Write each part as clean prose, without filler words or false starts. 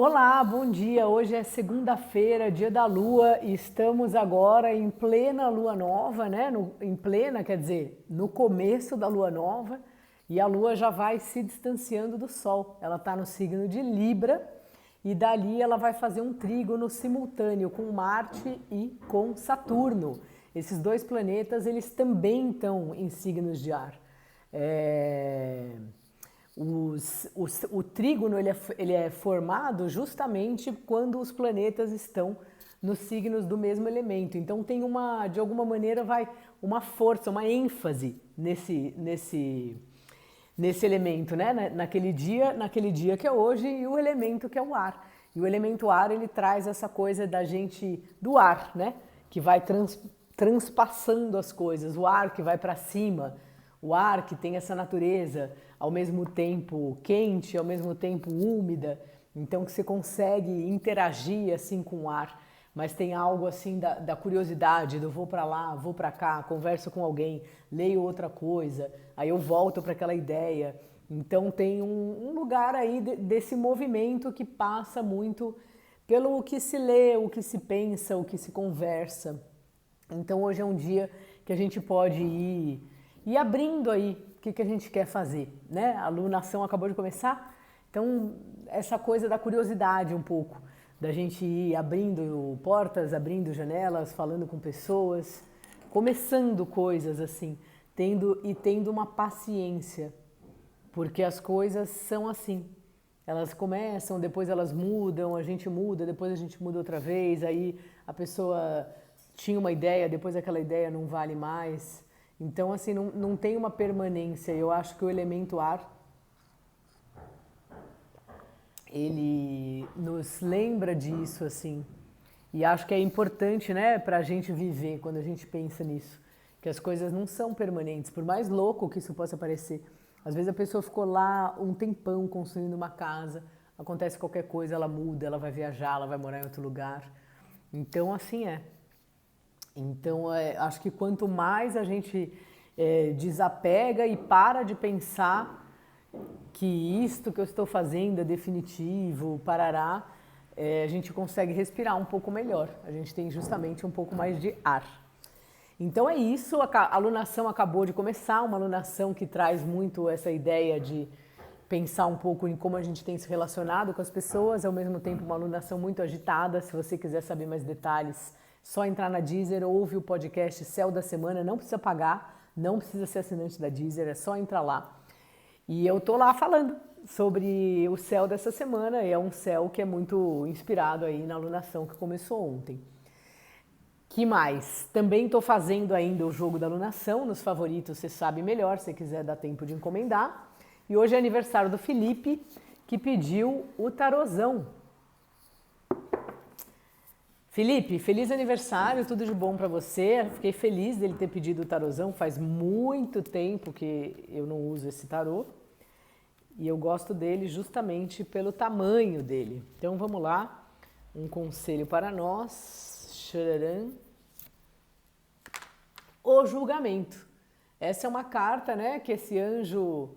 Olá, bom dia. Hoje é segunda-feira, dia da lua, e estamos agora em plena lua nova, né? Em plena, quer dizer, no começo da lua nova, e a lua já vai se distanciando do sol. Ela está no signo de Libra e dali ela vai fazer um trígono simultâneo com Marte e com Saturno. Esses dois planetas, eles também estão em signos de ar. O trígono ele é formado justamente quando os planetas estão nos signos do mesmo elemento. Então tem uma, de alguma maneira, vai uma força, uma ênfase nesse elemento, né? Naquele dia que é hoje e o elemento que é o ar. E o elemento ar ele traz essa coisa da gente do ar, né? Que vai transpassando as coisas, o ar que vai para cima, o ar que tem essa natureza ao mesmo tempo quente, ao mesmo tempo úmida, então que você consegue interagir assim com o ar, mas tem algo assim da curiosidade, do vou para lá, vou para cá, converso com alguém, leio outra coisa, aí eu volto para aquela ideia. Então tem um lugar aí desse movimento que passa muito pelo que se lê, o que se pensa, o que se conversa. Então hoje é um dia que a gente pode ir abrindo aí o que a gente quer fazer, né? A lunação acabou de começar, então essa coisa da curiosidade um pouco, da gente ir abrindo portas, abrindo janelas, falando com pessoas, começando coisas assim, tendo uma paciência, porque as coisas são assim. Elas começam, depois elas mudam, a gente muda, depois a gente muda outra vez, aí a pessoa tinha uma ideia, depois aquela ideia não vale mais. Então, assim, não tem uma permanência. Eu acho que o elemento ar, ele nos lembra disso, assim. E acho que é importante, né, pra gente viver quando a gente pensa nisso. Que as coisas não são permanentes, por mais louco que isso possa parecer. Às vezes a pessoa ficou lá um tempão construindo uma casa, acontece qualquer coisa, ela muda, ela vai viajar, ela vai morar em outro lugar. Então, assim é. Então, acho que quanto mais a gente desapega e para de pensar que isto que eu estou fazendo é definitivo, parará, a gente consegue respirar um pouco melhor. A gente tem justamente um pouco mais de ar. Então é isso, a alunação acabou de começar, uma alunação que traz muito essa ideia de pensar um pouco em como a gente tem se relacionado com as pessoas, ao mesmo tempo uma alunação muito agitada. Se você quiser saber mais detalhes, só entrar na Deezer, ouve o podcast Céu da Semana, não precisa pagar, não precisa ser assinante da Deezer, é só entrar lá. E eu tô lá falando sobre o céu dessa semana, e é um céu que é muito inspirado aí na alunação que começou ontem. Que mais? Também estou fazendo ainda o jogo da alunação, nos favoritos você sabe melhor, se quiser dar tempo de encomendar. E hoje é aniversário do Felipe, que pediu o tarozão. Felipe, feliz aniversário, tudo de bom para você. Fiquei feliz dele ter pedido o tarozão, faz muito tempo que eu não uso esse tarô. E eu gosto dele justamente pelo tamanho dele. Então vamos lá, um conselho para nós. Xararam. O julgamento. Essa é uma carta, né, que esse anjo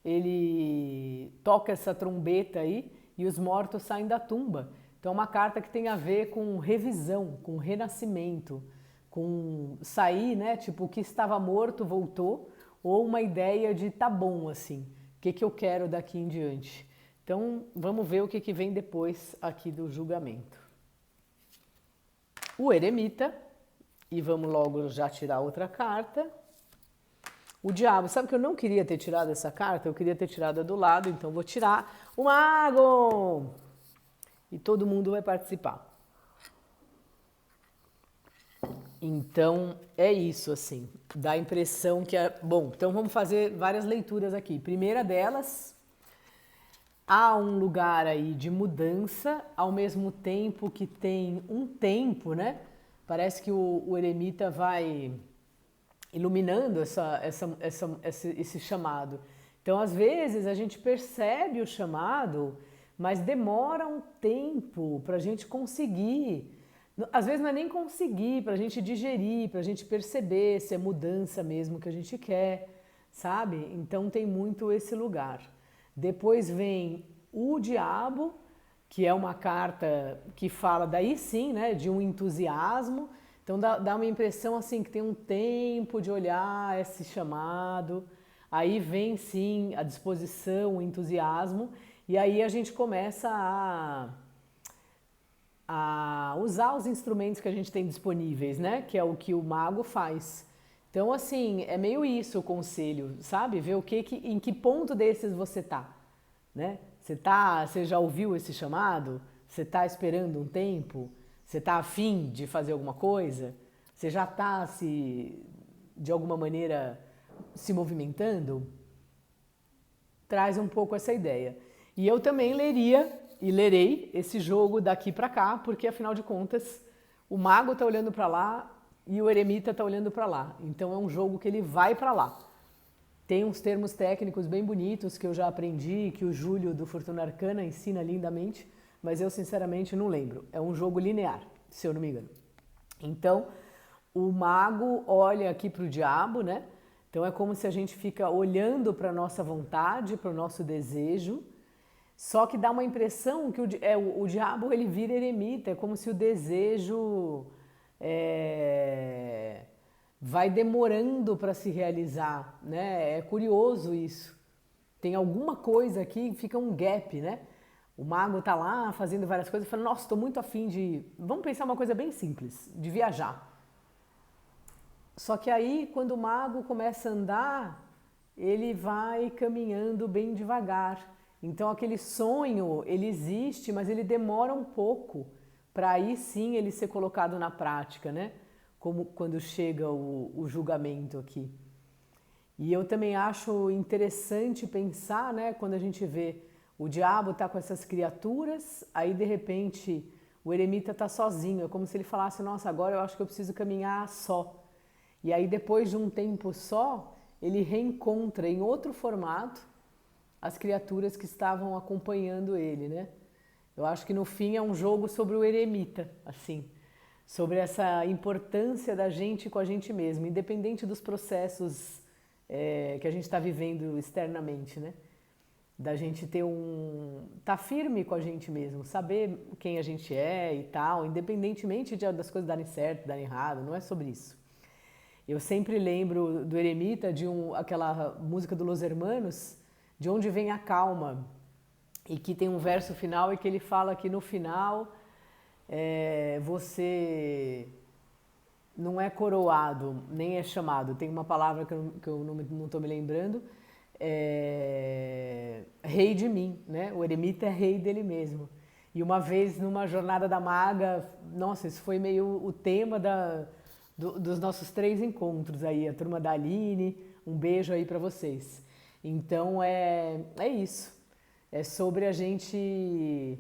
ele toca essa trombeta aí e os mortos saem da tumba. Então é uma carta que tem a ver com revisão, com renascimento, com sair, né, tipo o que estava morto voltou, ou uma ideia de tá bom assim, o que eu quero daqui em diante. Então vamos ver o que vem depois aqui do julgamento. O eremita, e vamos logo já tirar outra carta. O diabo, sabe que eu não queria ter tirado essa carta? Eu queria ter tirado a do lado, então vou tirar o mago! E todo mundo vai participar. Então é isso, assim, dá a impressão que é. Bom, então vamos fazer várias leituras aqui. Primeira delas, há um lugar aí de mudança, ao mesmo tempo que tem um tempo, né? Parece que o eremita vai iluminando esse chamado. Então, às vezes, a gente percebe o chamado, mas demora um tempo para a gente conseguir. Às vezes não é nem conseguir, para a gente digerir, para a gente perceber se é mudança mesmo que a gente quer, sabe? Então tem muito esse lugar. Depois vem o diabo, que é uma carta que fala daí sim, né, de um entusiasmo. Então dá uma impressão assim que tem um tempo de olhar esse chamado. Aí vem sim a disposição, o entusiasmo, e aí a gente começa a usar os instrumentos que a gente tem disponíveis, né? Que é o que o mago faz. Então, assim, é meio isso o conselho, sabe? Ver em que ponto desses você tá, né? Você já ouviu esse chamado? Você tá esperando um tempo? Você tá afim de fazer alguma coisa? Você já tá de alguma maneira, se movimentando? Traz um pouco essa ideia. E eu também leria e lerei esse jogo daqui para cá, porque afinal de contas, o mago está olhando para lá e o eremita está olhando para lá. Então é um jogo que ele vai para lá. Tem uns termos técnicos bem bonitos que eu já aprendi, que o Júlio do Fortuna Arcana ensina lindamente, mas eu sinceramente não lembro. É um jogo linear, se eu não me engano. Então, o mago olha aqui para o diabo, né? Então é como se a gente fica olhando para a nossa vontade, para o nosso desejo, só que dá uma impressão que o diabo ele vira eremita, é como se o desejo vai demorando para se realizar, né? É curioso isso. Tem alguma coisa aqui, fica um gap, né? O mago tá lá fazendo várias coisas, fala, nossa, estou muito afim de... Vamos pensar uma coisa bem simples, de viajar. Só que aí, quando o mago começa a andar, ele vai caminhando bem devagar. Então, aquele sonho, ele existe, mas ele demora um pouco para aí sim ele ser colocado na prática, né? Como quando chega o julgamento aqui. E eu também acho interessante pensar, né, quando a gente vê o diabo tá com essas criaturas, aí de repente o eremita tá sozinho, é como se ele falasse, nossa, agora eu acho que eu preciso caminhar só. E aí depois de um tempo só, ele reencontra em outro formato as criaturas que estavam acompanhando ele, né? Eu acho que no fim é um jogo sobre o eremita, assim, sobre essa importância da gente com a gente mesmo, independente dos processos que a gente está vivendo externamente, né? Da gente ter tá firme com a gente mesmo, saber quem a gente é e tal, independentemente das coisas darem certo, darem errado, não é sobre isso. Eu sempre lembro do eremita de aquela música do Los Hermanos, de onde vem a calma, e que tem um verso final e que ele fala que no final você não é coroado, nem é chamado. Tem uma palavra que eu não estou me lembrando. Rei de mim, né? O eremita é rei dele mesmo. E uma vez numa jornada da maga, nossa, isso foi meio o tema dos nossos 3 encontros aí, a turma da Aline, um beijo aí para vocês. Então é isso, é sobre a gente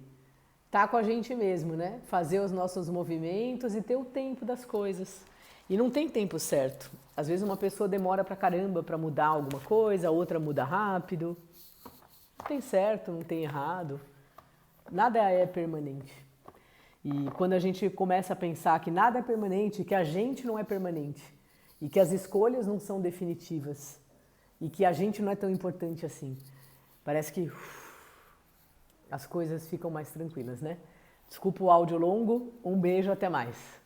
tá com a gente mesmo, né? Fazer os nossos movimentos e ter o tempo das coisas. E não tem tempo certo. Às vezes uma pessoa demora pra caramba pra mudar alguma coisa, a outra muda rápido. Não tem certo, não tem errado. Nada é permanente. E quando a gente começa a pensar que nada é permanente, que a gente não é permanente, e que as escolhas não são definitivas, e que a gente não é tão importante assim, parece que as coisas ficam mais tranquilas, né? Desculpa o áudio longo, um beijo, até mais.